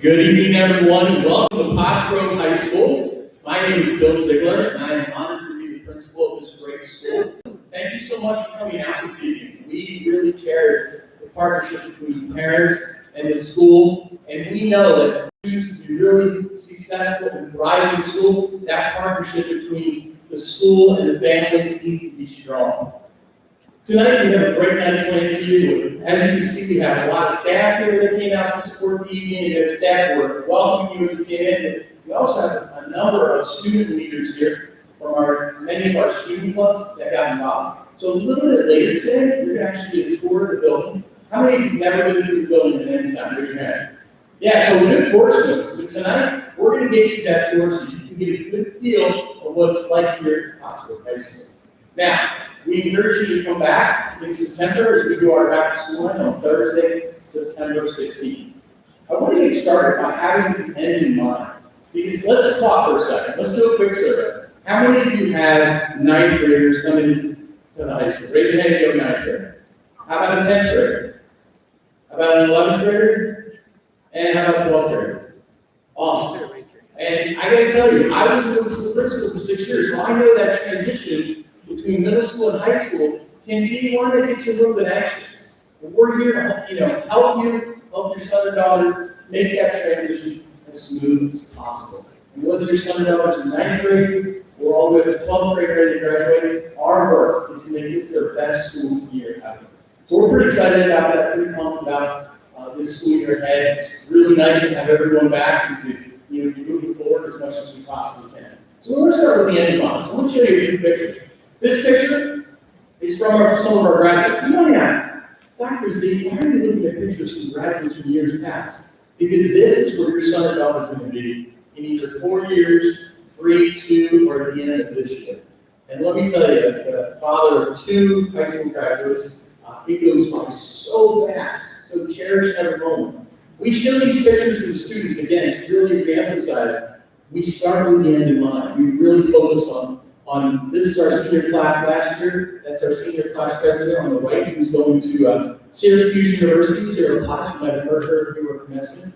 Good evening, everyone. Welcome to Pottsgrove High School. My name is Bill Ziegler, and I am honored to be the principal of this great school. Thank you so much for coming out this evening. We really cherish the partnership between parents and the school, and we know that for students to be really successful and thrive in the school, that partnership between the school and the families needs to be strong. Tonight we have a great night planned for you. As you can see, we have a lot of staff here that came out to support the evening, and staff were welcoming you as you came in. We also have a number of student leaders here from many of our student clubs that got involved. So a little bit later today, you're going to actually get a tour of the building. How many of you have never been through the building at any time? Raise your hand. Yeah, so we're doing course tours. So tonight, we're going to get you that tour so you can get a good feel of what it's like here at Pottsgrove High School. Now, we encourage you to come back in September as we do our back to school on Thursday, September 16th. I want to get started by having the end in mind, because let's talk for a second. Let's do a quick survey. How many of you have ninth graders coming to the high school? Raise your hand if you have a ninth grader. How about a 10th grader? How about an 11th grader? And how about a 12th grader? Awesome. And I got to tell you, I was a middle school principal for 6 years, so I know that transition between middle school and high school can be one that gets you a little bit anxious. But we're here to help your son or daughter make that transition as smooth as possible. And whether your son or daughter is in ninth grade or all the way up to 12th grade ready to graduate, our work is to make this their best school year ever. So we're pretty excited about that, pretty pumped about this school year ahead. It's really nice to have everyone back and to be moving forward as much as we possibly can. So we're going to start with the end of So I want to show you a few pictures. This picture is from some of our graduates. You might ask, Dr. Z, why are you looking at pictures from graduates from years past? Because this is where your son or daughter is going to be in either 4 years, 3, 2, or at the end of this year. And let me tell you, as the father of 2 high school graduates, it goes by so fast. So cherish every moment. We show these pictures to the students again to really reemphasize. We start with the end in mind. We really focus on this is our senior class last year. That's our senior class president on the right, who's going to Syracuse University. Sarah Potts, you might have heard her if you were commencement.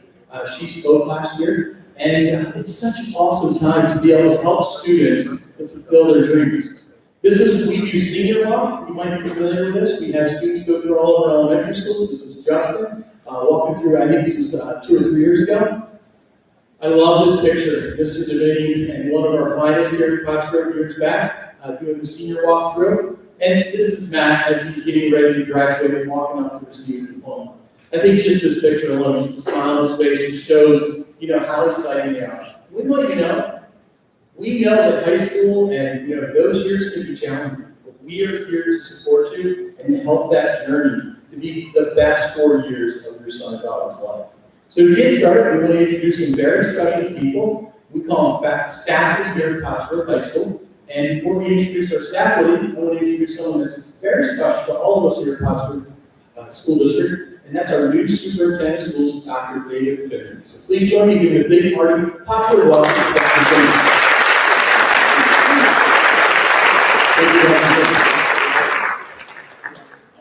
She spoke last year. And it's such an awesome time to be able to help students to fulfill their dreams. This is, we do senior walk. You might be familiar with this. We have students go through all of our elementary schools. This is Justin walking through, I think this is 2 or 3 years ago. I love this picture, Mr. Devaney and one of our finest here at Pottsgrove years back, doing the senior walkthrough. And this is Matt as he's getting ready to graduate and walking up to receive his diploma. I think just this picture alone, just the smile on his face, just shows, how exciting they are. We want you to know, we know that high school and, those years can be challenging, but we are here to support you and to help that journey to be the best 4 years of your son or daughter's life. So to get started, we want to introduce some very special people. We call them staff here at Pottsgrove High School. And before we introduce our staff, I want to introduce someone that's very special to all of us here at Pottsgrove School District, and that's our new superintendent of schools, Dr. David Finnegan. So please join me in giving a big party. Pottsgrove, welcome to Dr. Finnegan.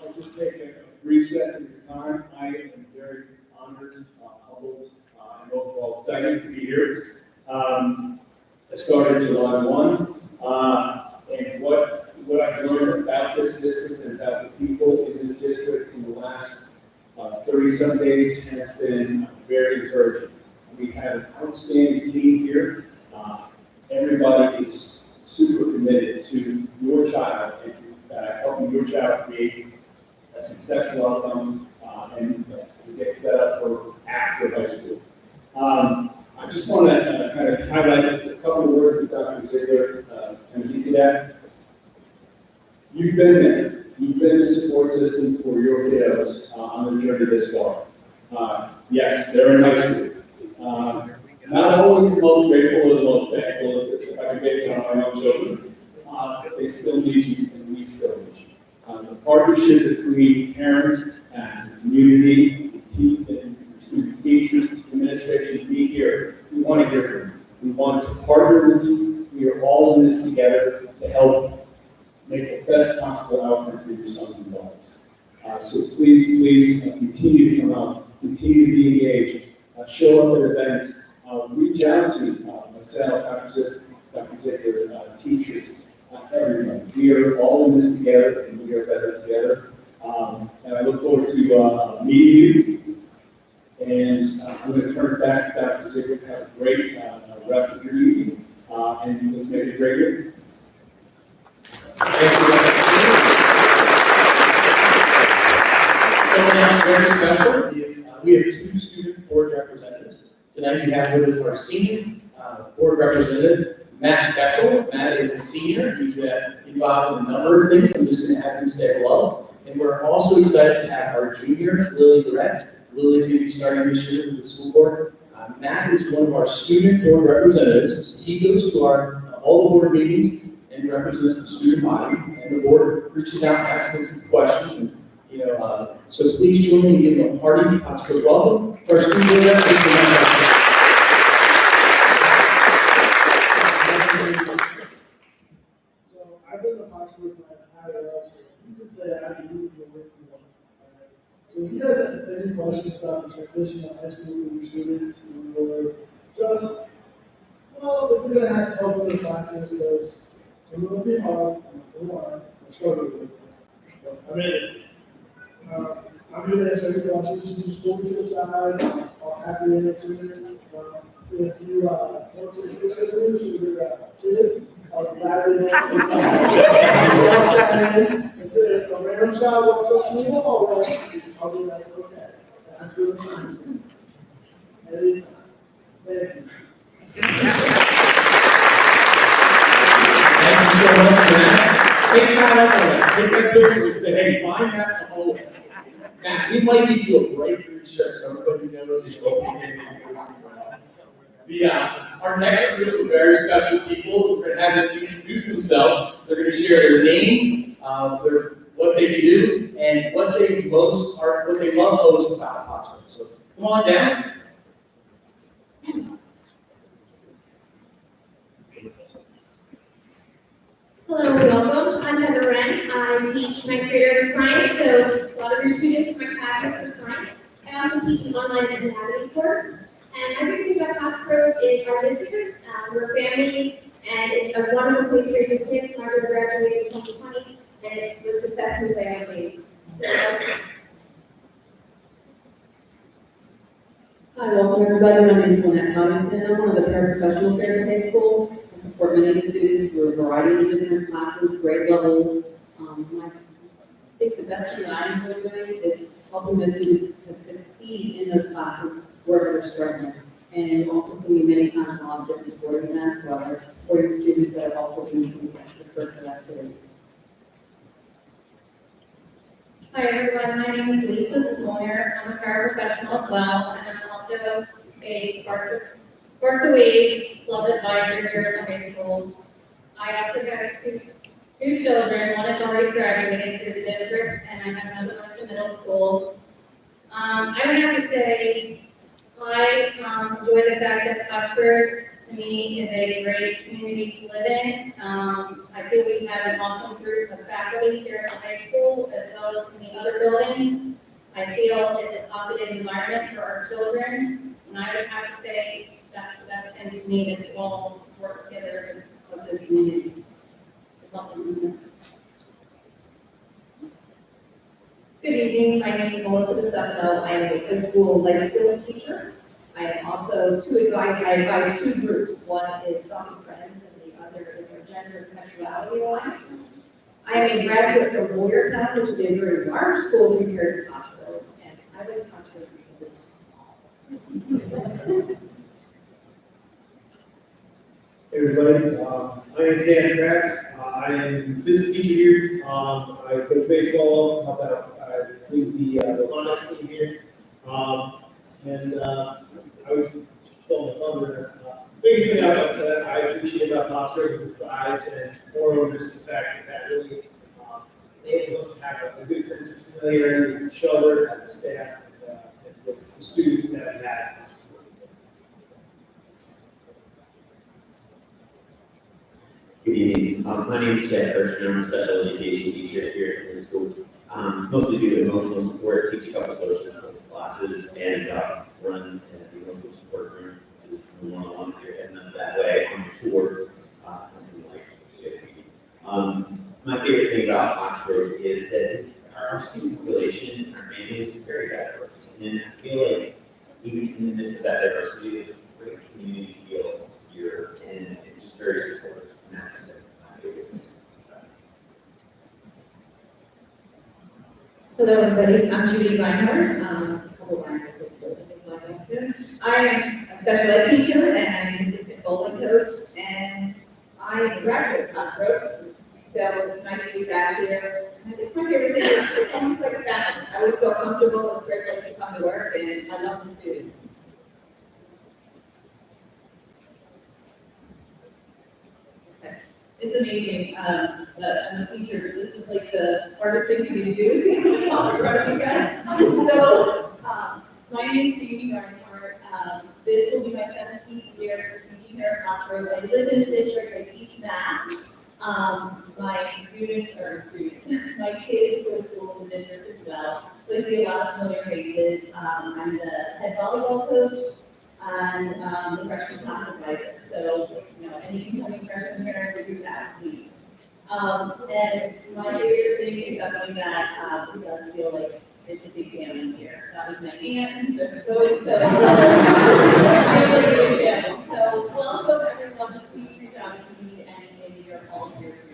I'll just take a brief second of your time. I am very honored, humbled, and most of all excited to be here. I started July 1, and what I've learned about this district and about the people in this district in the last 30-some days has been very encouraging. We have an outstanding team here. Everybody is super committed to your child and to helping your child create a successful outcome and get set up for after high school. I just want to kind of highlight a couple of words that Dr. Ziegler kind of hinted at. You've been there. You've been the support system for your kiddos on the journey this far. Yes, they're in high school. Not always the most grateful or the most thankful, if I can base it on my own children. They still need you, and we still need you. The partnership between parents and the community, and students, teachers, administration, be here. We want to hear from you. We want to partner with you. We are all in this together to help make the best possible outcome for your sons and daughters. So please, continue to come out, continue to be engaged, show up at events, reach out to myself, Dr. Ziegler, teachers, everyone. We are all in this together, and we are better together. And I look forward to meeting you. And I'm going to turn it back to Dr. Ziegler. Have a great rest of your evening, and let's make it a great year. Thank you. Someone else very special is we have two student board representatives. Tonight we have with us our senior board representative, Matt Beckel. Matt is a senior. He's involved in a number of things. I'm just going to have him say hello. And we're also excited to have our junior, Lily Garrett. Lily's going to be starting this year with the school board. Matt is one of our student board representatives. He goes to all the board meetings and represents the student body, and the board reaches out and asks him some questions. And, so please join me in giving a party, Pottsgrove welcome to our student board representative. So I've been to Pottsgrove my entire life, so you could say I do the work you want. So if you guys have any questions about the transition of high school for your students, or just, well, if you're gonna have to help with the classes, because it's a little bit hard, I'm gonna lie, I struggle with it. But I mean, I'm here to answer any questions. You just pull me to the side. I'll happily answer it. If you want to take pictures with your kid, I'll gladly answer it. If a random child walks up to me in the hallway, I'll be like, okay, that's what it's time to. It is time. Thank you. Thank you so much for that. Take that up on it. Take that picture and say, hey, find Matt in the hallway. Matt, we might need you a break your shirt so everybody knows he's open. Our next group of very special people, we're going to have them introduce themselves. They're going to share their name, what they do, and what they love most about Pottsgrove. So come on down. Hello and welcome. I'm Heather Wren. I teach ninth graders science, so a lot of your students might have it for science. I also teach an online anatomy course. And everything about Pottsgrove is I live here. We're family, and it's a wonderful place to raise your kids. My daughter graduated in 2020, and it was the best move I ever made. So, hi, welcome everybody. My name is Lynette Cottington. I'm one of the paraprofessionals here at the high school. I support many of the students through a variety of different classes, grade levels. I think the best thing that I enjoy doing is helping those students to succeed in those classes where they're struggling. And also see me many times in a lot of different sporting events, so I like supporting students that are also doing some extracurricular activities. Hi everyone, my name is Lisa Smoyer. I'm a paraprofessional as well, and I'm also a Spark the Wave club advisor here at the high school. I also have two children. One is already graduated through the district, and I have another one at the middle school. I would have to say I enjoy the fact that Pottsgrove to me is a great community to live in. I feel we have an awesome group of faculty here at the high school as well as in the other buildings. I feel it's a positive environment for our children, and I would have to say that's the best thing to me, that we all work together as a good community. Good evening. My name is Melissa DeStefano. I am a high school life skills teacher. I am also I advise two groups. One is Stalking Friends, and the other is our Gender and Sexuality Alliance. I am a graduate from Boyertown, which is a very large school compared to Pottsgrove, and I like Pottsgrove because it's small. Hey everybody, I am Dan Kratz. I am a physics teacher here. I coach baseball, help out, lead the Lonics team here. I was still on the thunder. Biggest thing I appreciate about Pottsgrove is the size, and moreover just the fact that really enables us to have a good sense of familiarity with each other as a staff and with the students that we have. Good evening. My name is Jack Kirshner. I'm a special education teacher here at this school. Mostly do emotional support, teach a couple social skills. classes and run the emotional support room, which is one-on-one if you're heading up that way on the tour. Listen, like, my favorite thing about Pottsgrove is that our student population and our families is very diverse. And I feel like even in the midst of that diversity, there's a great community feel here and just very supportive. And that's my favorite thing. Hello, everybody. I'm Judy Reinhardt. A couple of Reinhardts if I like to. I am a special ed teacher and I'm an assistant bowling coach, and I am a graduate of Pottsgrove. So it's nice to be back here. And I guess my favorite thing is it's almost like a family. I always feel comfortable. It's a great place to come to work, and I love the students. It's amazing. I'm a teacher. This is like the hardest thing for me to do is talk in front of you guys. So, my name is Judy Reinhardt. This will be my 17th year teaching here at Pottsgrove. I live in the district. I teach math. My my kids go to school in the district as well. So I see a lot of familiar faces. I'm the head volleyball coach and the freshman class advisor. So, any incoming freshman parents do that, please. And my favorite thing is something that it does feel like it's a big family here. That was my aunt, that's so excited. So, welcome everyone. Please reach out if you need anything. You're all here for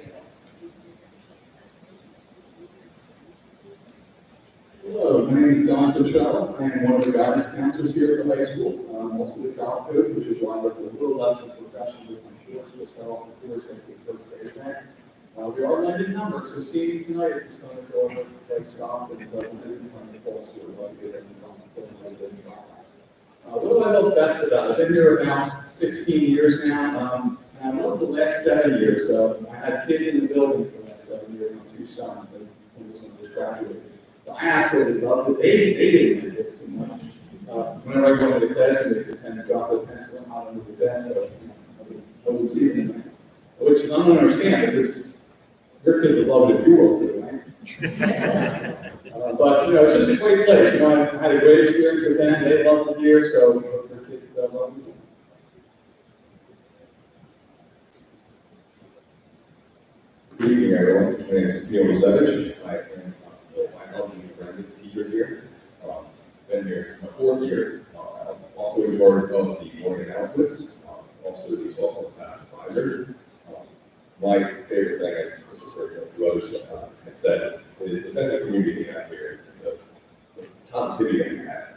you. Hello, my name is Don Fitzgerald. I am one of the guidance counselors here at the high school. I'm also the golf coach, which is why I work a little less than professional with my shorts, just got off the course at the first day event. We are limited numbers, so seeing you tonight, if you're going to go over to play golf, and it doesn't come to full school, like it doesn't come to full school. What do I love best about it? I've been here about 16 years now, and I love the last 7 years. So I had kids in the building for the last 7 years, my 2 sons, and this one just graduated. So I absolutely loved it. They didn't get too much. Whenever I go into the classroom, they pretend to drop their pencil and out under the desk, so I would see them. Which I don't understand, because your kids would love it if you were too, right? But, it's just a great place. I had a great experience with them. They loved it here, so their kids love it. Good evening, everyone. My name is Neil Savage. I am the biology and forensics teacher here. Been here, it's my 4th year. I'm also in charge of the morning announcements, also the softball class advisor. My favorite thing, as Mr. others had said, is the sense of community we have here, the positivity that we have.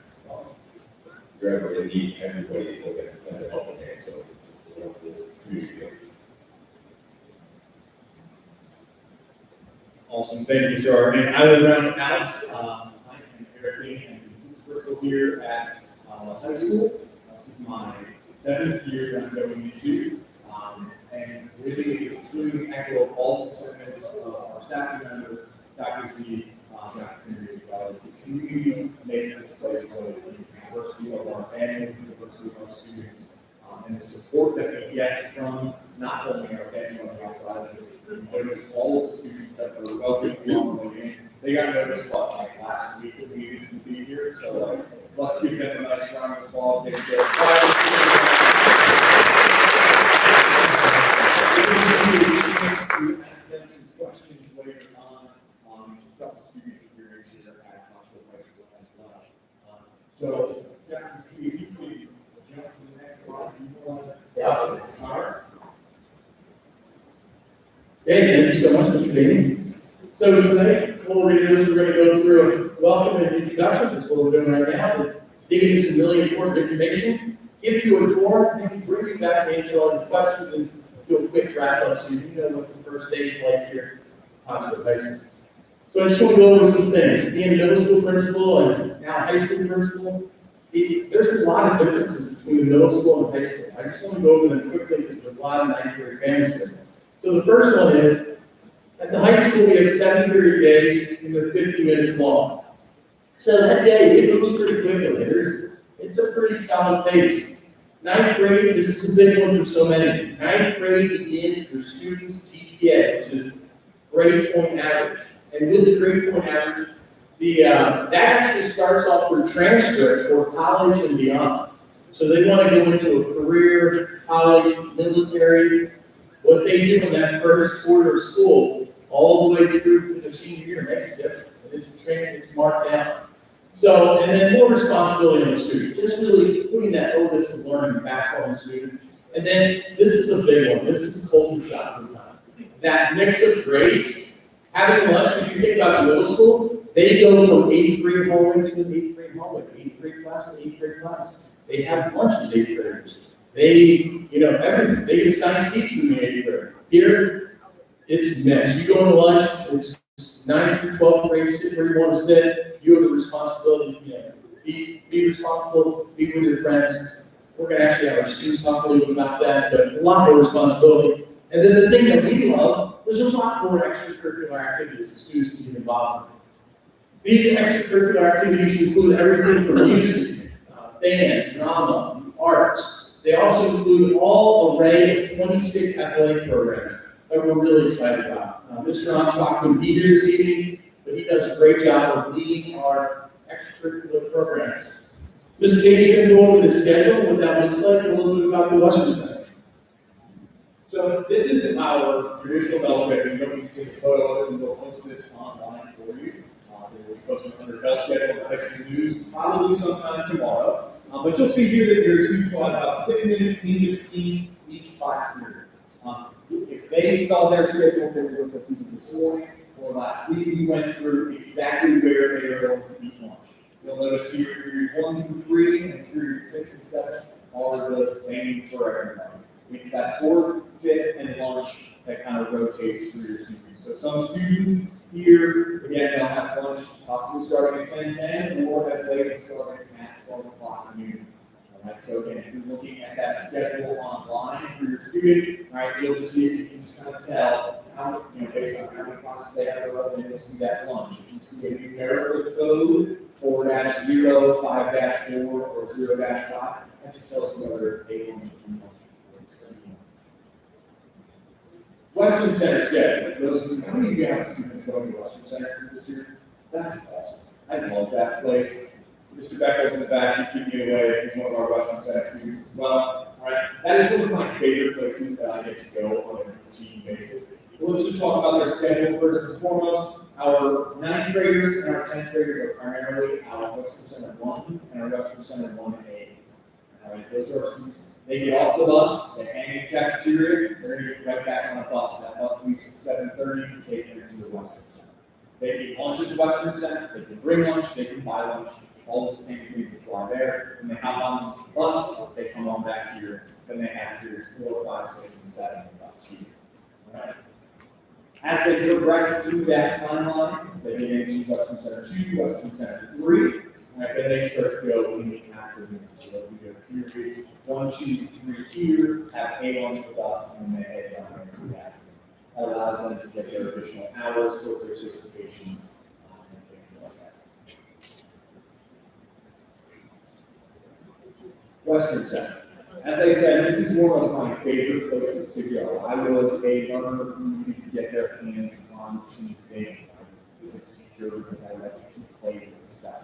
You're ever in need, everybody is looking at help in hand, so it's a wonderful community feeling. Awesome, thank you, sir. And I will round it out. I am Eric Dean, and this is Pottsgrove here at high school. This is my 7th year that I'm going into. And really, it's truly echo of all the segments of our staff members, faculty, staff community, as well as the community makes this place what it is. The diversity of our families, the diversity of our students, and the support that we get from not only our families on the outside, but notice all of the students that were welcomed along the way. They got noticed last week that we didn't be here, so let's give them a nice round of applause. To ask them some questions later on just about the student experience here at Pottsgrove High School as well. So, Dr. T, if you please jump to the next slide. Yeah. All right. Okay, thank you so much, Mr. Dean. So tonight, what we're going to do is we're going to go through a welcome and introduction. That's what we're doing right now. Give you some really important information, give you a tour, and then bring you back and answer all your questions and do a quick wrap up so you know what the first day is like here at Pottsgrove High School. So I just want to go over some things. Being a middle school principal and now high school principal, there's a lot of differences between the middle school and high school. I just want to go over them quickly because there's a lot of ninth grade families there. So the first one is, at the high school we have 7 period days and they're 50 minutes long. So that day, it goes pretty quickly. It's a pretty solid pace. Ninth grade, this is a big one for so many. Ninth grade begins your student's GPA, which is grade point average. And with the grade point average, That actually starts off their transcript for college and beyond. So they want to go into a career, college, military. What they do in that first quarter of school, all the way through to the senior year, makes a difference. And it's trained, it's marked down. So, and then more responsibility on the student, just really putting that onus of learning back on the student. And then this is a big one. This is a culture shock sometimes. That mix of grades, having lunch, if you think about the middle school, they go from 8th grade hallway to 8th grade hallway, 8th grade class to 8th grade class. They have lunch as 8th graders. They, everything. They get assigned seats in the 8th grade. Here, it's mixed. You go to lunch, it's 9th through 12th grade, sit where you want to sit. You have the responsibility, be responsible, be with your friends. We're going to actually have our students talk a little bit about that, but a lot more responsibility. And then the thing that we love, there's a lot more extracurricular activities that students can get involved in. These extracurricular activities include everything from music, band, drama, arts. They also include all array of 26 athletic programs that we're really excited about. Mr. Onsbach couldn't be here this evening, but he does a great job of leading our extracurricular programs. Mr. Jamie's going to go over the schedule, what that looks like, and a little bit about the Western Center. So this is our traditional bell schedule. You can take a photo of it and we'll post this online for you. We'll post this under bell schedule in High School News probably sometime tomorrow. But you'll see here that your students will have about 6 minutes in between each class period. If they saw their schedule for the season this morning or last week, we went through exactly where they are going to eat lunch. You'll notice here periods 1 through 3 and periods 6 and 7 are the same for everybody. It's that 4th, 5th, and lunch that kind of rotates through your students. So some students here, again, they'll have lunch possibly starting at 10:10 or as late as starting at 12 o'clock noon. All right, so again, if you're looking at that schedule online for your student, right, you'll just see, you can just kind of tell how, based on how many classes they have to and you'll see that lunch. If you see a numerical code 4-0, 5-4, or 0-5, that just tells you whether it's a lunch or lunch. Western Center schedule. For those of you, how many of you have students going to Western Center this year? That's awesome. I love that place. Mr. Beckles in the back, he's keeping me away. He's one of our Western Center students as well. All right, that is one of my favorite places that I get to go on a routine basis. So let's just talk about their schedule first and foremost. Our 9th graders and our 10th graders are primarily our Western Center 1s and our Western Center 1As. All right, those are our students. They get off the bus, they hang in the cafeteria, they're going to get right back on the bus. That bus leaves at 7:30 to take them to the Western Center. They get lunch at the Western Center, they can bring lunch, they can buy lunch, all of the same things apply there. When they hop on the bus, they come on back here, then they have periods 4, 5, 6, and 7 with us here. All right. As they progress through that timeline, as they get into Western Center 2, Western Center 3, right, then they start to go in the afternoon. So we go periods 1, 2, 3 here, have a lunch with us, and then they head down there to the afternoon. That allows them to get their additional hours towards their certifications and things like that. Western Center. As I said, this is one of my favorite places to go. I was a learner who could get their hands on to things. I was a physics teacher because I like to play with stuff.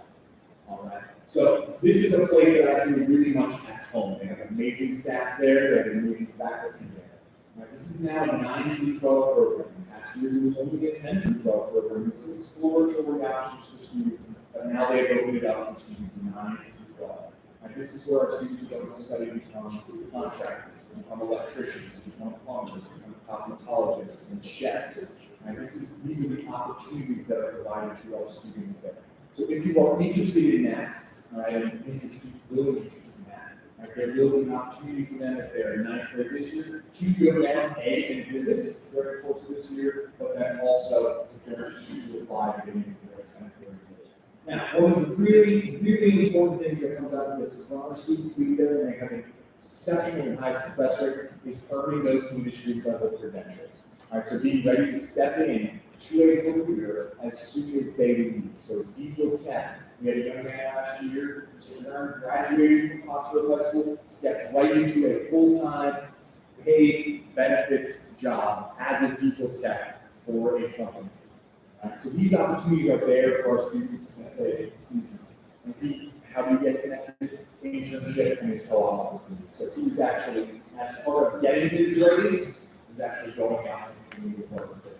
All right. So this is a place that I feel really much at home. They have amazing staff there. They have amazing faculty there. Right. This is now a 9 through 12 program. Last year it was only a 10 through 12 program. This is exploratory options for students, but now they've opened it up for students 9 through 12. And this is where our students are going to study to become contractors, become electricians, become plumbers, become cosmetologists, and chefs. And these are the opportunities that are provided to our students there. So if you are interested in that, right, and you think your students will be interested in that, right, there will be an opportunity for them if they're in 9th grade this year to go down and visit during the course of this year, but then also if they're interested to apply to get into their 10th grade. Now, one of the really, really important things that comes out of this is when our students leave there and they have an exceptional high success rate is earning those industry level credentials. All right, so being ready to step in to a career as soon as they leave. So diesel tech, we had a young man last year who graduated from Pottsgrove High School, stepped right into a full-time paid benefits job as a diesel tech for a company. So these opportunities are there for our students to play season. And how we get connected, internship, and his co-op opportunity. So he's actually, as part of getting his grades, he's actually going out and community partnership.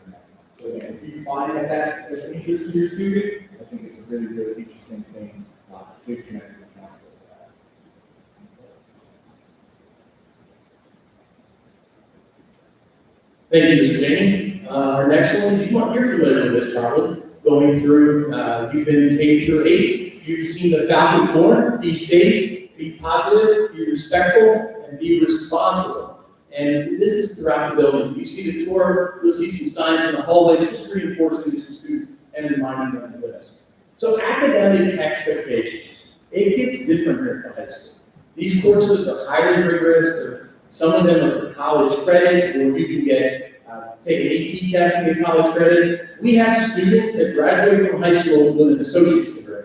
So again, if you find that that's of interest to your student, I think it's a really, really interesting thing to please connect with the council. Thank you, Mr. Jamie. Our next one is, you're familiar with this probably, going through, you've been K through 8, you've seen the Falcon form, be safe, be positive, be respectful, and be responsible. And this is throughout the building. You see the tour, you'll see some signs in the hallways, just reinforcing this to students and reminding them of this. So academic expectations, it gets different here at the high school. These courses are highly rigorous. Some of them are for college credit, or you can get take an AP test and get college credit. We have students that graduate from high school with an associate's degree.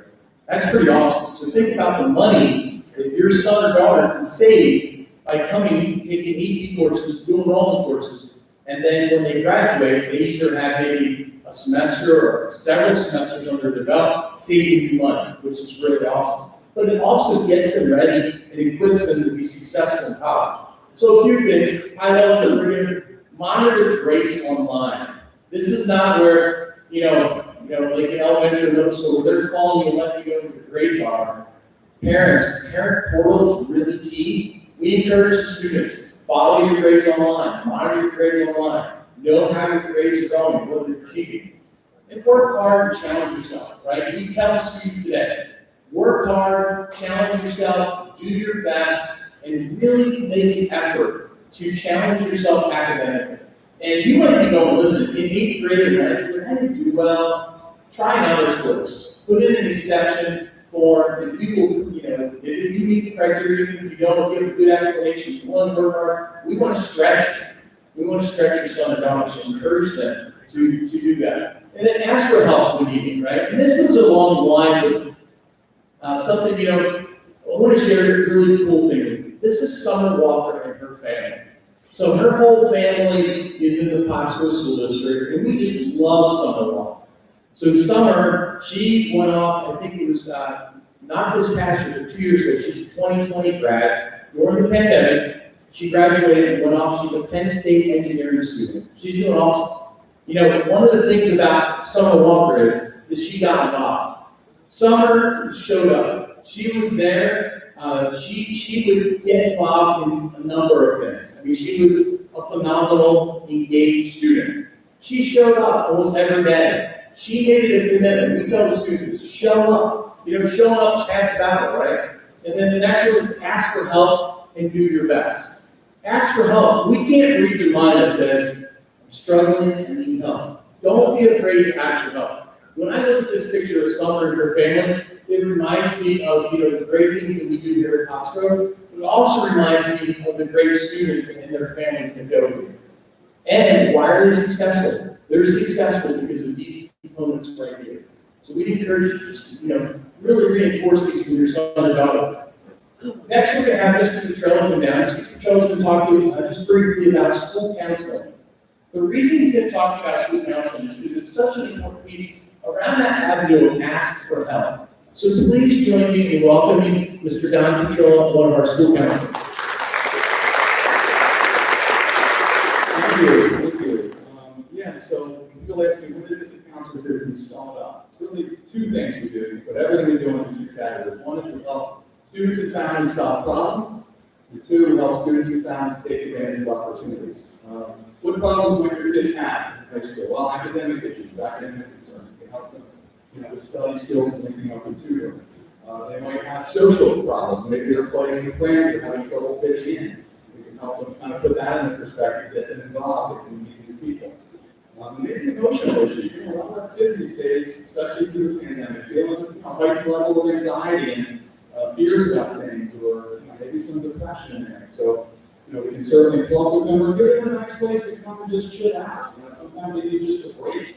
That's pretty awesome. So think about the money that your son or daughter can save by coming, taking AP courses, dual enrollment courses, and then when they graduate, they either have maybe a semester or several semesters under their belt, saving you money, which is really awesome. But it also gets them ready and equips them to be successful in college. So a few things, high level career, monitor grades online. This is not where, like in elementary or middle school, they're calling you and letting you know what your grades are. Parent portal is really key. We encourage the students, follow your grades online, monitor your grades online, know how your grades are going, what they're achieving. And work hard and challenge yourself, right? We tell students today, work hard, challenge yourself, do your best, and really make an effort to challenge yourself academically. And you might be going, listen, in 8th grade, how do you do well? Try another course. Put in an exception for, and you will, if you meet the criteria, if you don't give a good explanation, you want to work hard, we want to stretch you. We want to stretch your son or daughter, so encourage them to do that. And then ask for help when needed, right? And this goes along the lines of something, I want to share a really cool thing with you. This is Summer Walker and her family. So her whole family is in the Pottsgrove School District, and we just love Summer Walker. So Summer, she went off, I think it was not this past year, but 2 years ago. She's a 2020 grad. During the pandemic, she graduated and went off. She's a Penn State engineering student. She's doing awesome. One of the things about Summer Walker is she got involved. Summer showed up. She was there. She would get involved in a number of things. I mean, she was a phenomenal, engaged student. She showed up almost every day. She made it a commitment. We tell the students to show up. Showing up is half the battle, right? And then the next one is ask for help and do your best. Ask for help. We can't read your mind that says, I'm struggling and need help. Don't be afraid to ask for help. When I look at this picture of Summer and her family, it reminds me of the great things that we do here at Pottsgrove. It also reminds me of the great students and their families that go here. And why are they successful? They're successful because of these components right here. So we encourage you to really reinforce these with your son and daughter. Next, we're going to have Mr. Petrello come down. Mr. Petrello is going to talk to you just briefly about school counseling. The reason he's going to talk about school counseling is because it's such an important piece around that avenue of ask for help. So please join me in welcoming Mr. Don Petrello, one of our school counselors. Thank you. So people ask me, what is it that counselors do to sum it up? It's really two things we do, but everything we do in 2 categories. One is we help students and families solve problems, and 2, we help students and families take advantage of opportunities. What problems might your kids have in high school? Well, academic issues, academic concerns. We can help them with study skills and linking up with tutoring. They might have social problems. Maybe they're fighting with friends or having trouble fitting in. We can help them kind of put that into perspective, get them involved in meeting new people. Maybe emotional issues. A lot of kids these days, especially through the pandemic, feel a heightened level of anxiety and fears about things, or maybe some depression in there. So, we can certainly talk with them or give them a nice place to come and just chill out. Sometimes they need just a break.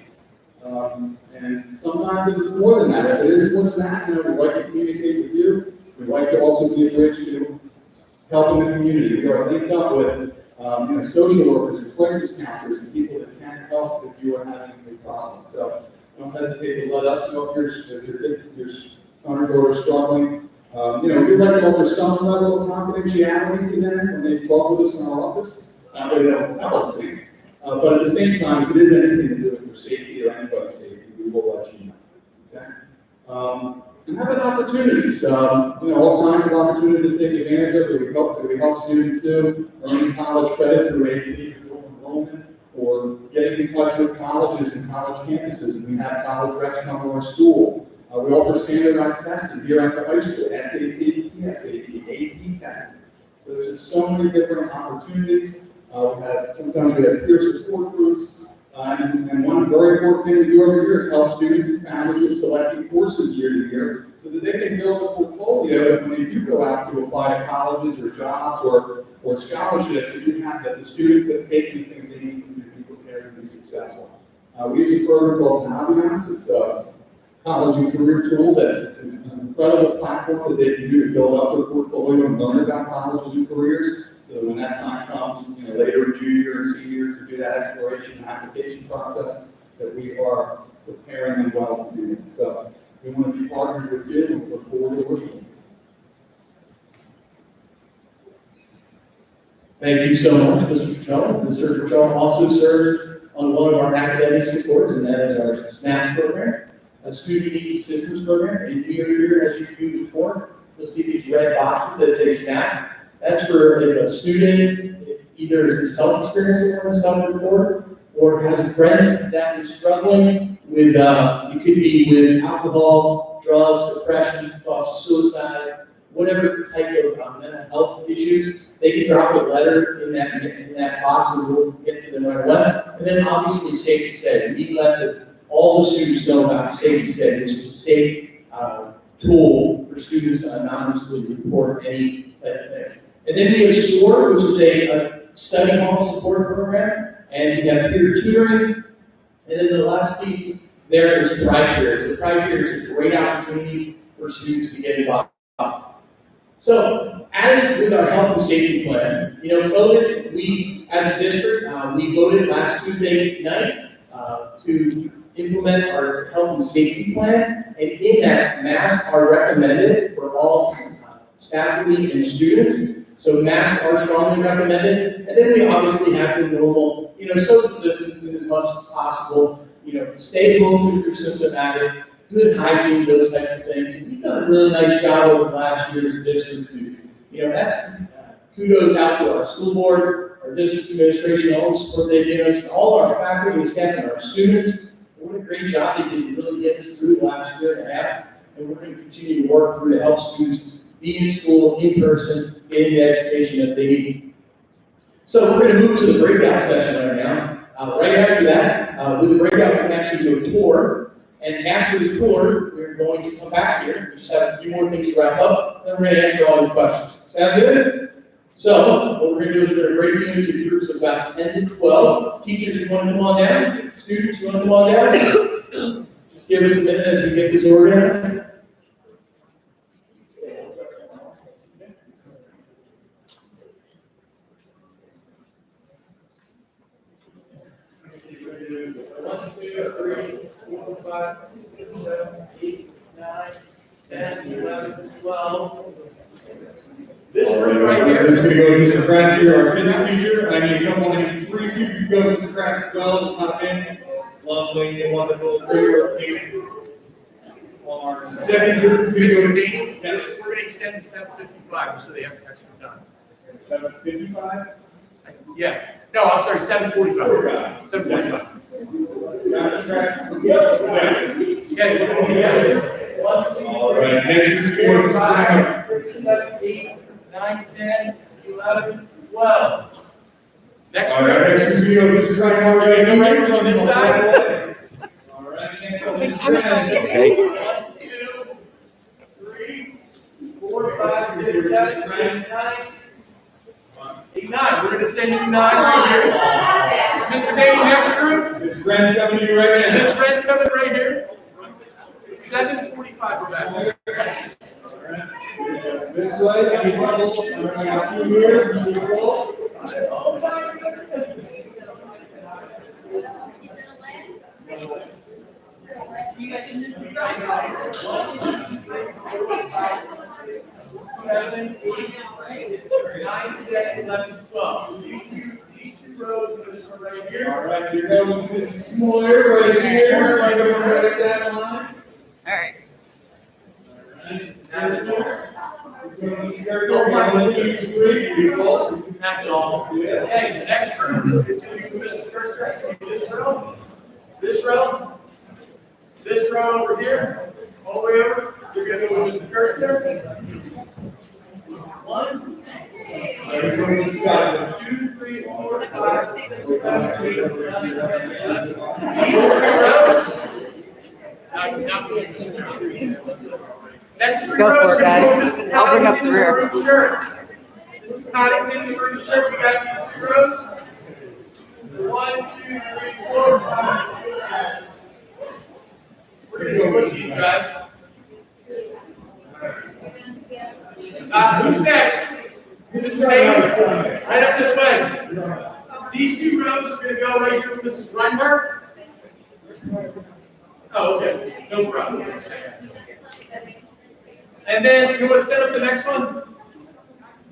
And sometimes it's more than that. If it is more than that, we'd like to communicate with you. We'd like to also be a bridge to helping the community. We are linked up with social workers and crisis counselors and people that can help if you are having a problem. So don't hesitate to let us know if your son or daughter is struggling. We'd like to offer some level of confidentiality to them when they talk with us in our office. Not that they don't tell us things, but at the same time, if it is anything to do with your safety or anybody's safety, we will let you know. Okay? And have an opportunities, all kinds of opportunities to take advantage of that we help students do, earning college credit through AP or dual enrollment, or getting in touch with colleges and college campuses. We have college reps come to our school. We offer standardized testing here at the high school, SAT, PSAT, AP testing. So there's just so many different opportunities. Sometimes we have peer support groups. And one very important thing we do every year is help students and families with selecting courses year to year so that they can build a portfolio when they do go out to apply to colleges or jobs or scholarships that the students have taken the things they need to be prepared to be successful. We use a program called Naviance. It's a college and career tool that is an incredible platform that they can do to build up their portfolio and learn about colleges and careers. So when that time comes, later in junior and senior years to do that exploration and application process, that we are preparing them well to do that. So we want to be partners with you and we look forward to working with you. Thank you so much, Mr. Patel. Mr. Patel also serves on one of our academic supports, and that is our SNAP program, a student needs assistance program. And we are here, as you do before, you'll see these red boxes that say SNAP. That's for if a student either is self-experiencing on a self-report or has a friend that is struggling with, it could be with alcohol, drugs, depression, thoughts of suicide, whatever type of mental health issues. They can drop a letter in that box and we'll get to them right away. And then obviously Safety Set. We let all the students know about Safety Set, which is a state tool for students to anonymously report any type of thing. And then we have SOAR, which is a study hall support program, and we have peer tutoring. And then the last piece there is Pride Period. So Pride Period is a great opportunity for students to get involved. So, as with our health and safety plan, COVID, we, as a district, we voted last Tuesday night to implement our health and safety plan, and in that, masks are recommended for all faculty and students. So masks are strongly recommended, and then we obviously have the normal, social distancing as much as possible. Stay home if you're symptomatic, good hygiene, those types of things. And we've done a really nice job over the last year as a district to, that's kudos out to our school board, our district administration, all the support they've given us, all our faculty and staff and our students. What a great job they did to really get us through the last year and a half, and we're going to continue to work through to help students be in school, in person, getting the education that they need. So we're going to move to the breakout session right now. Right after that, with the breakout, we can actually do a tour. And after the tour, we're going to come back here. We just have a few more things to wrap up, then we're going to answer all your questions. Sound good? So what we're going to do is we're going to break you into groups of about 10 to 12. Teachers, you want to come on down? Students, you want to come on down? Just give us a minute as we get this organized. One, two, three, 4, 5, 6, 7, 8, 9, 10, 11, 12. This room right here. It's going to go to Mr. Kratz here, our physics teacher. I need a couple of 3 students to go to Mr. Kratz as well. Just hop in. Lovely and wonderful. Our second group is going to be, Yes, we're going to extend to 7:55 so they have extra time. 7:55. Yeah. No, I'm sorry, 7:45. 7:45. Yeah. All right, next group is 5, 6, 7, 8, 9, 10, 11, 12. Next all right, next group. video is right now. We're No writers on this side. All right, next one is Fred. 1, 2, 3, 4, 5, 6, 7, 8, 9. 8, 9. We're going to send you 9 right here. Mr. Bailey, next group. This friend's coming to you right now. This friend's coming right here. 7:45, we're back. All right. This way, any trouble? All right, I got 2 here. Beautiful. Seven, 8, 9, 10, 11, 12. These two rows, this one right here. All right, here goes Mrs. Smoyer, right here, right over at that line. That's all. Okay, the next group is going to be Mr. First. This row over here, all the way over. You're going to go with Mr. Kirsten. 1, There's going to be Scott. 2, 3, 4, 5, 6, 7, 8, 9, 10, 11. These 3 rows. Not really Mr. Next 3 Go rows for it, are guys. going to I'll bring up the rear. This is Coddington for insurance. We got these 3 rows. 1, 2, 3, 4, 5, 6, 7. We're going to switch these guys. Who's next? Mr. Bailey, right up this way. These 2 rows are going to go right here with Mrs. Reinhardt. Oh, okay, no problem. And then you want to set up the next one?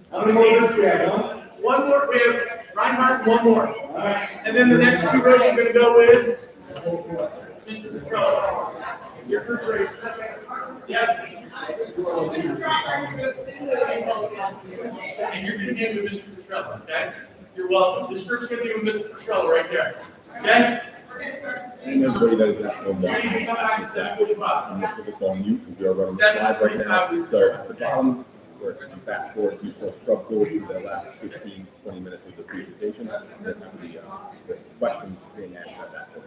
How many more do we have, huh? One more, we have Reinhardt, one more. And then the next 2 rows are going to go with Mr. Petrella. Your first race. Yep. And you're going to give with Mr. Petrella, okay? You're welcome. This group's going to be with Mr. Petrella right there, okay? And everybody that is at home You need watching, to come back at 7:45. I'm gonna put this on you, because we are running the slide right now. So at the bottom, we're going to fast forward to sort of scrub through the last 15, 20 minutes of the presentation, and then have the questions being asked at that point.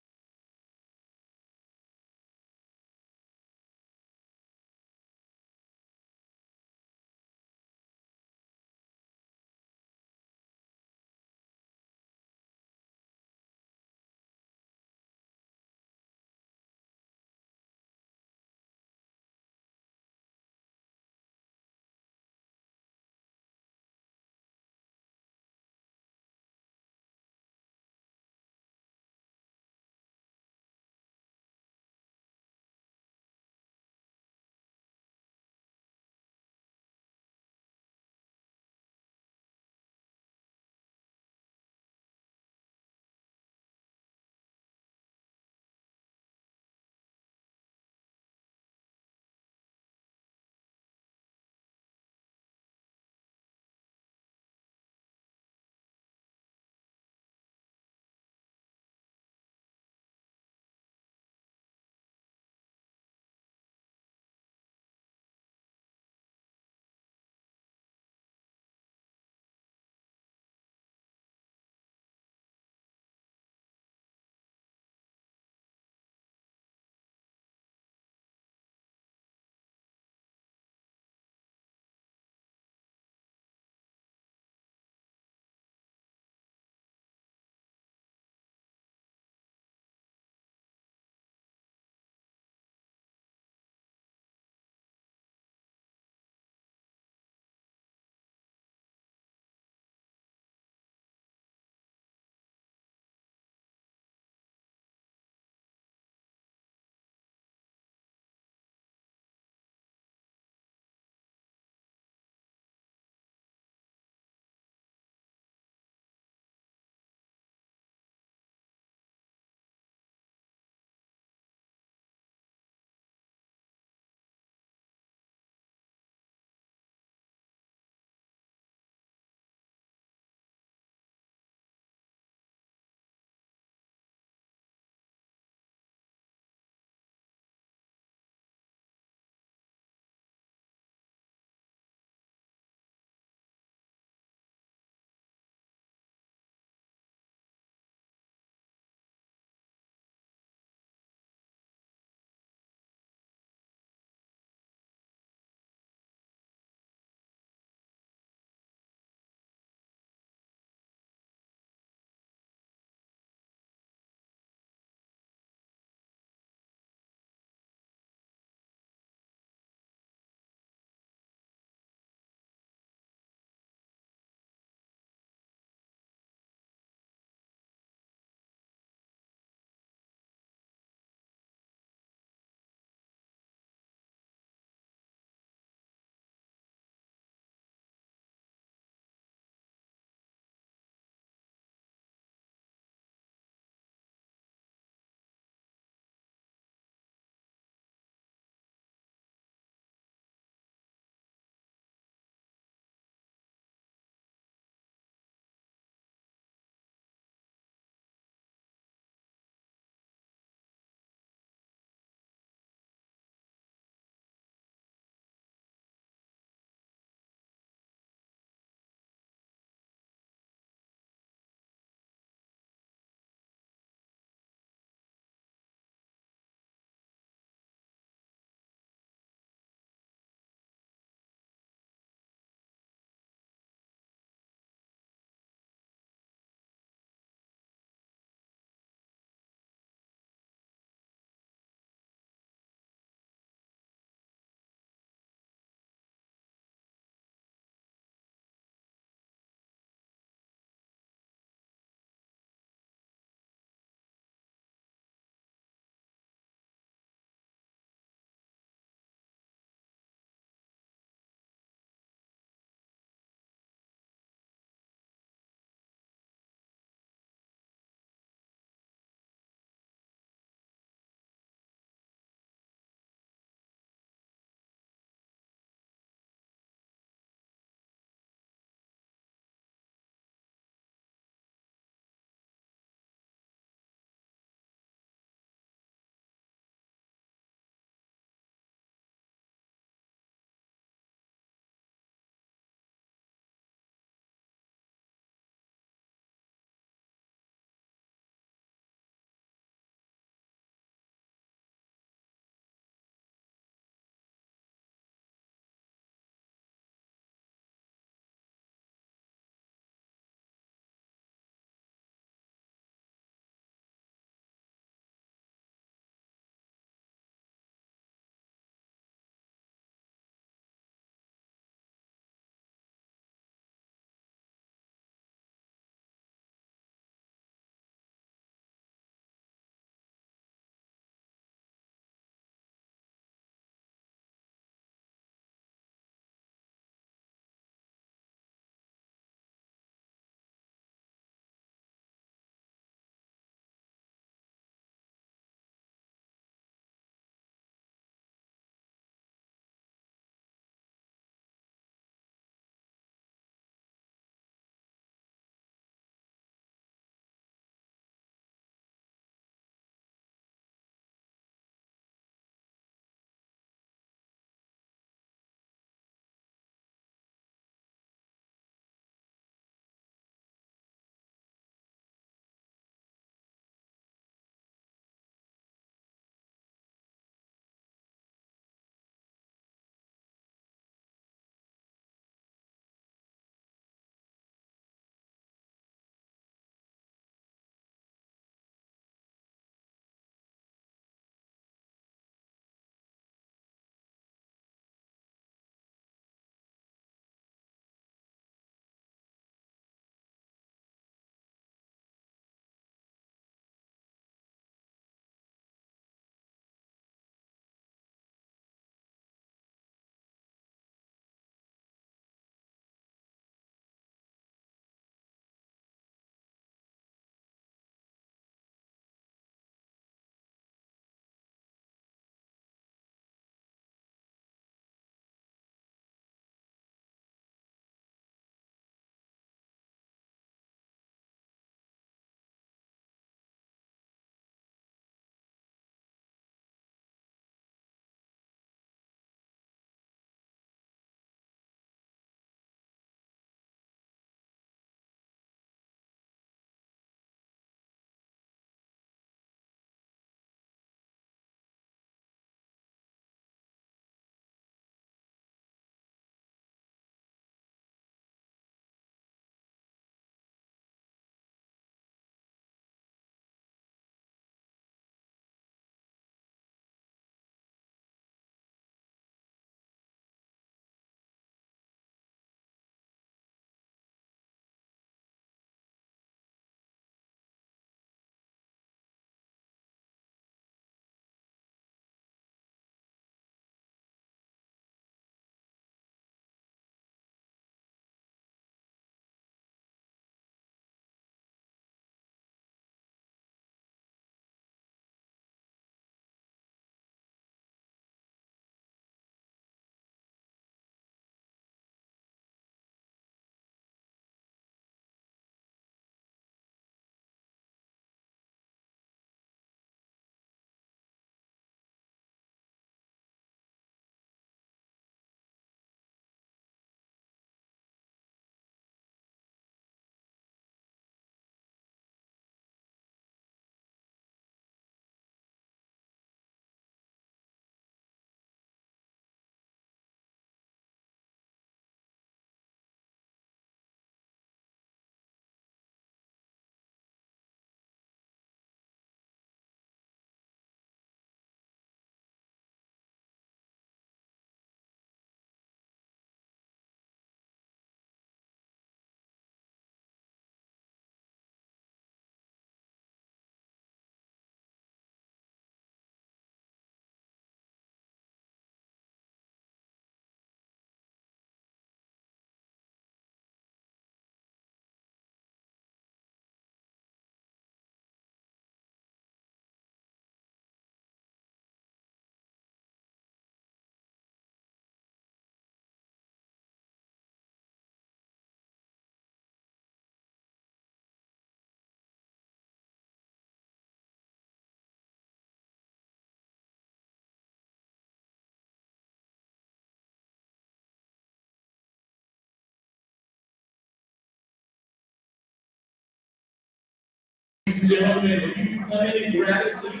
and gentlemen, if you can come in and grab a seat,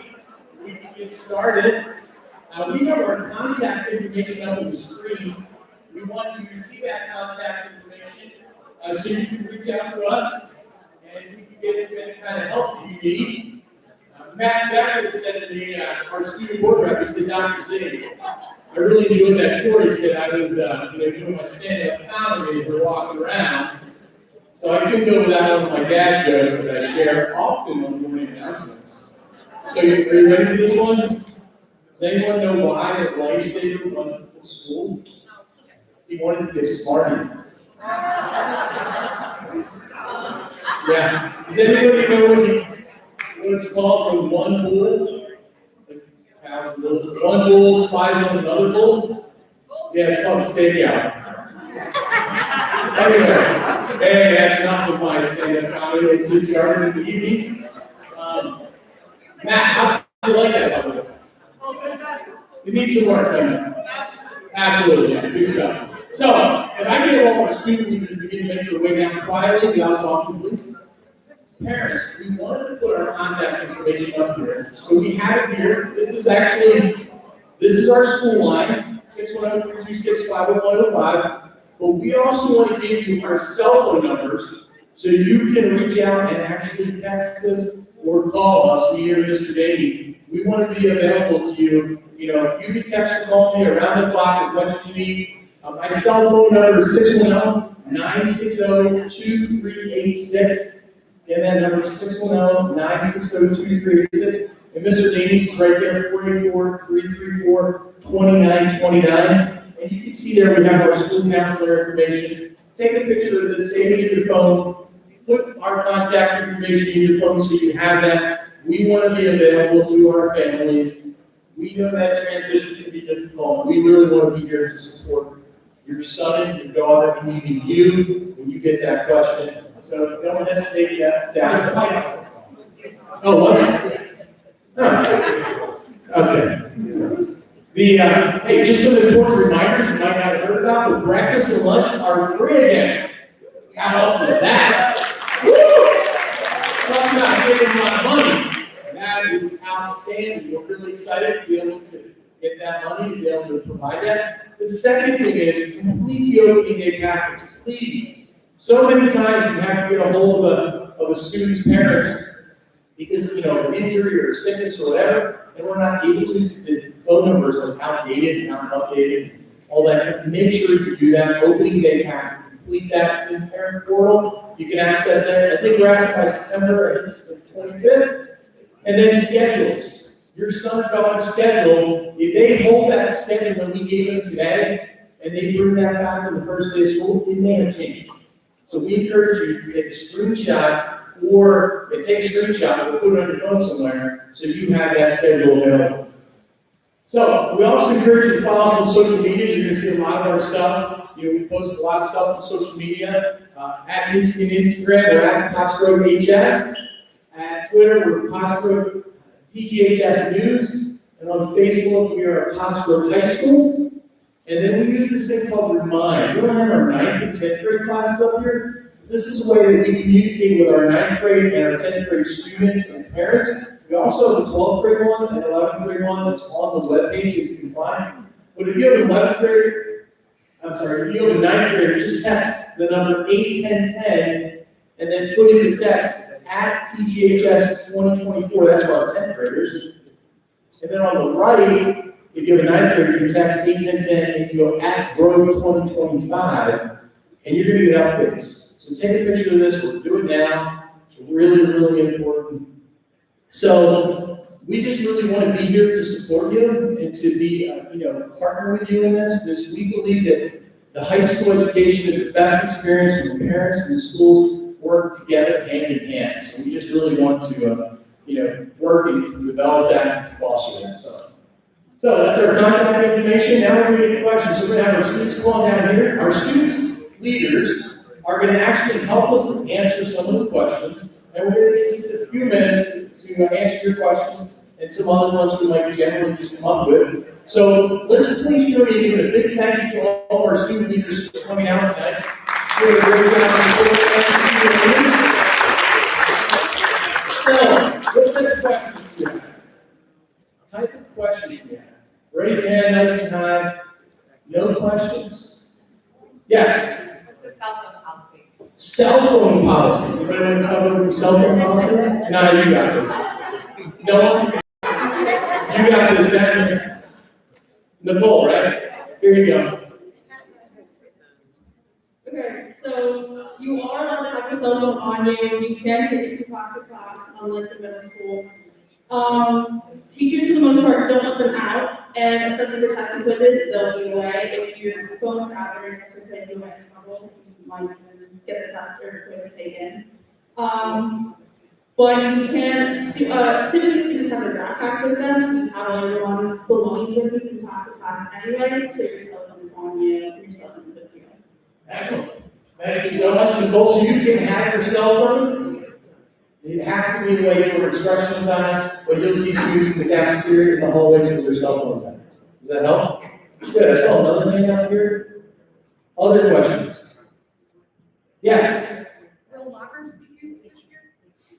we can get started. We have our contact information up on the screen. We want you to see that contact information so you can reach out to us and we can get you any kind of help that you need. Matt Becker said to me, our student board rep, he said, Dr. Z, I really enjoyed that tour. He said I was doing my stand-up comedy as we're walking around. So I couldn't go without one of my dad jokes that I share often on morning announcements. So are you ready for this one? Does anyone know why the lifesaver wasn't to school? He wanted to get smarty. Yeah. Does anybody know what it's called when one bull, one bull spies on another bull? Yeah, it's called stakeout. Anyway, hey, that's enough of my stand-up comedy. Let's get started in the evening. Matt, how do you like that, by the way? Oh, fantastic. It needs some work, doesn't it? Absolutely, yeah, good stuff. So, if I get all our student leaders begin to make their way down quietly without talking, please. Parents, we wanted to put our contact information up here. So we have it here. This is our school line, 610-326-50105. But we also want to give you our cell phone numbers so you can reach out and actually text us or call us. We hear Mr. Davey. We want to be available to you. You know, you can text or call me around the clock as much as you need. My cell phone number is 610-960-2386. Again, that number is 610-960-2386. And Mr. Davey's right there, 484-334-2929. And you can see there we have our school counselor information. Take a picture of this, save it in your phone, put our contact information in your phone so you have that. We want to be available to our families. We know that transition can be difficult. We really want to be here to support your son and your daughter, and even you when you get that question. So don't hesitate to ask them. Oh, was it? Oh. Okay. Hey, just some important reminders you might not have heard about, but breakfast and lunch are free again. How awesome is that? Woo! Talking about saving a lot of money. That is outstanding. We're really excited to be able to get that money, to be able to provide that. The second thing is complete the opening day packets, please. So many times you have to get a hold of a student's parents because, of injury or sickness or whatever, and we're not able to because the phone numbers are outdated, not updated, all that. Make sure you do that. Opening day packet, complete that. It's in the parent portal. You can access that. I think we're asking by September 25th. And then schedules. Your son or daughter's schedule, if they hold that schedule that we gave them today, and they bring that back on the first day of school, it may have changed. So we encourage you to take a screenshot, or take a screenshot or put it on your phone somewhere so you have that schedule available. So we also encourage you to follow us on social media. You're going to see a lot of our stuff. We post a lot of stuff on social media. At Instagram, we're at Pottsgrove HS. At Twitter, we're Pottsgrove PGHS News. And on Facebook, we are Pottsgrove High School. And then we use this thing called Remind. We don't have our 9th and 10th grade classes up here. This is a way that we communicate with our 9th grade and our 10th grade students and parents. We also have a 12th grade one and 11th grade one that's on the webpage that you can find. But if you have if you have a 9th grader, just text the number 81010 and then put in the text at PGHS 2024. That's for our 10th graders. And then on the right, if you have a 9th grader, you text 81010 and you go at Grove 2025, and you're going to get updates. So take a picture of this. We'll do it now. It's really, really important. So we just really want to be here to support you and to be, partner with you in this. We believe that the high school education is the best experience when parents and schools work together hand in hand. So we just really want to, work and to develop that and to foster that. So that's our contact information. Now we're going to get questions. So we're going to have our students come on down here. Our student leaders are going to actually help us answer some of the questions. And we're going to take just a few minutes to answer your questions and some other ones we might generally just come up with. So let's please join me in giving a big thank you to all of our student leaders for coming out tonight. Doing a great job. So questions do you have? What type of questions do you have? Raise your hand nice and high. No questions? Yes? What's the cell phone policy? Cell phone policy. Anybody want to cover the cell phone policy? No, you got this. No one? You got this down here. Nicole, right? Here you go. Okay, so you are allowed to have your cell phone on you, you can take it from class to class, unlike the middle school. Teachers for the most part don't let them out, and especially for testing quizzes, they'll be away. If your phone is out or your test quiz is away in trouble, you might even get the test or quiz taken. But you can, typically students have their backpacks with them, so you have all your belongings with you from class to class anyway, so your cell phone is on you, your cell phone is with you. Excellent. Thank you so much, Nicole. So you can have your cell phone. It has to be away for instructional times, but you'll see students in the cafeteria and the hallways with their cell phones on. Does that help? Good. I saw another hand up here. Other questions? Yes? Will lockers be used this year?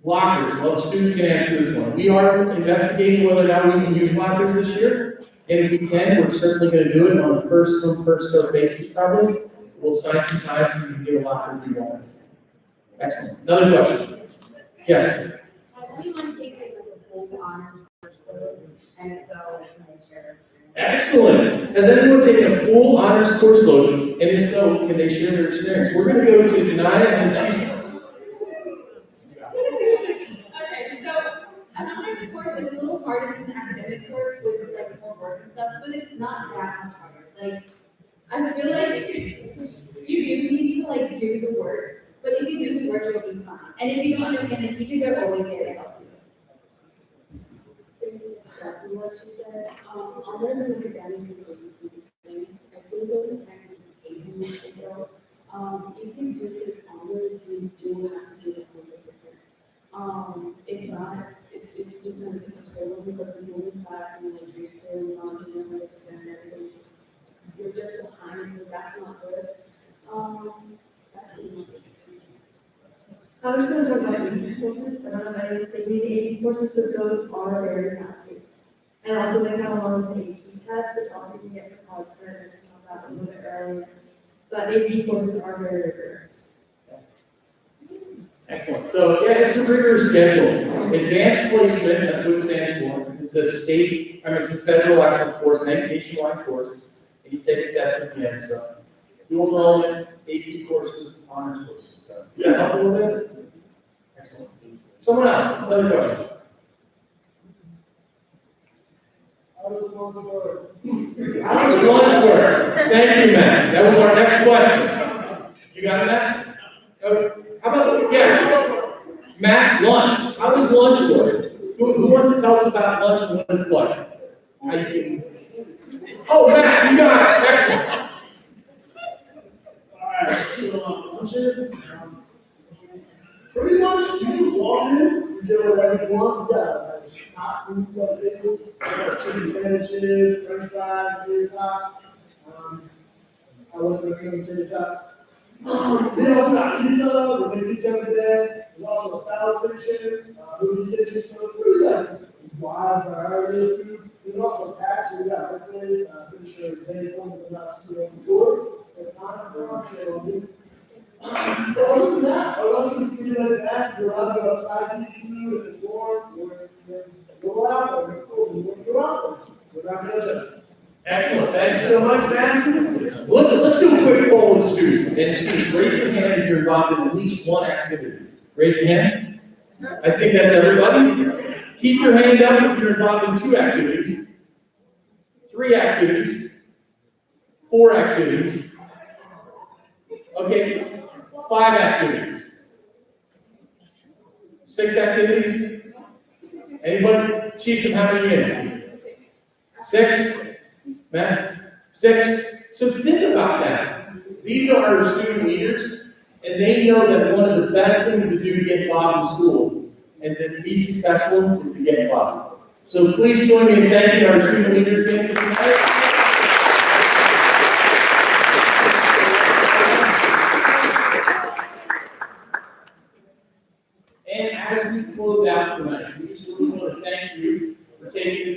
Lockers. Well, the students can answer this one. We are investigating whether or not we can use lockers this year. And if we can, we're certainly going to do it on a first come, first served basis probably. We'll sign some time so we can get a locker if we want. Excellent. Another question? Yes? Has anyone taken like a full honors course load? And if so, can they share their experience? Excellent. Has anyone taken a full honors course load? And if so, can they share their experience? We're going to go to Janaya and Chisa. Okay, so an honors course is a little harder than an academic course with like more work and stuff, but it's not that much harder. Like, I feel like you do need to like do the work, but if you do the work, you'll be fine. And if you don't understand the teacher, they're always there to help you. Exactly what you said. Honors and academic can basically be the same. I think those depends on the pacing you should go. If you do take honors, you do have to do it 100%. If not, it's just going to take a toll because it's moving fast and like you're still not doing 100% and everything you're just behind, so that's not good. That's pretty much it. I was going to talk about AP courses, but I don't know if anyone's taking the AP courses, but those are very fast-paced. And also they have a lot of AP tests, which also you can get for college credit, I talked about a little bit earlier. But AP courses are very rigorous. Excellent. So, yeah, it's a rigorous schedule. Advanced placement, that's what it stands for. It's it's a federal actual course, nationwide course. And you take a test at the end, so. Dual enrollment, AP courses, honors courses. So, does that help a little bit? Excellent. Someone else, another question. How does lunch work? How does lunch work? Thank you, Matt. That was our next question. You got it, Matt? Okay. How about, yes, Matt, lunch. How does lunch work? Who wants to tell us about lunch and what it's like? How you doing? Oh, Matt, you got it. Excellent. Alright, so lunches, pretty much you just walk in, you get whatever you want, you got like hot food on the table, like chicken sandwiches, french fries, tater tots. I love making tater tots. They also got pizza, they make pizza every day. There's also a salad station, movie station, so it's pretty like wide variety of food. There's also packs, so we got buffets, pretty sure they come with us to the tour. If not, I'm sure it'll be. But other than that, our lunch is pretty like that. You're allowed to go outside and eat food if it's warm, or go out, or it's cold, you want to go out. We're not gonna judge. Excellent. Thank you so much, Matt. Let's do a quick poll with students. And students, raise your hand if you're involved in at least one activity. Raise your hand. I think that's everybody. Keep your hand up if you're involved in 2 activities, 3 activities, 4 activities. Okay, 5 activities. 6 activities. Anybody? Chief, how many in? 6? Matt? 6? So think about that. These are our student leaders, and they know that one of the best things to do to get involved in school and to be successful is to get involved. So please join me in thanking our student leaders again for tonight. And as we close out tonight, we just really want to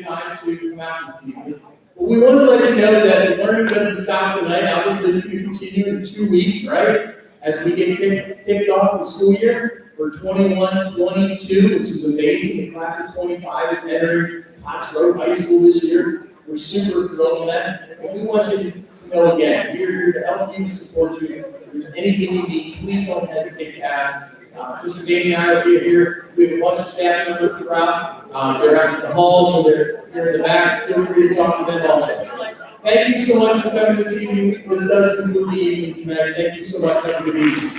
time to come out this evening. But we want to let you know that learning doesn't stop tonight. Obviously, it's going to continue in 2 weeks, right? As we get kicked off the school year for 21-22, which is amazing. The class of 25 is entering Pottsgrove High School this year. We're super thrilled with that. And we want you to know again, we're here to help you and support you. If there's anything you need, please don't hesitate to ask. Mr. Jamie and I will be here. We have a bunch of staff members throughout. They're out in the halls, so they're in the back. Feel free to talk to them also. Thank you so much for coming this evening. This does conclude the evening tonight. Thank you so much. Have a good evening.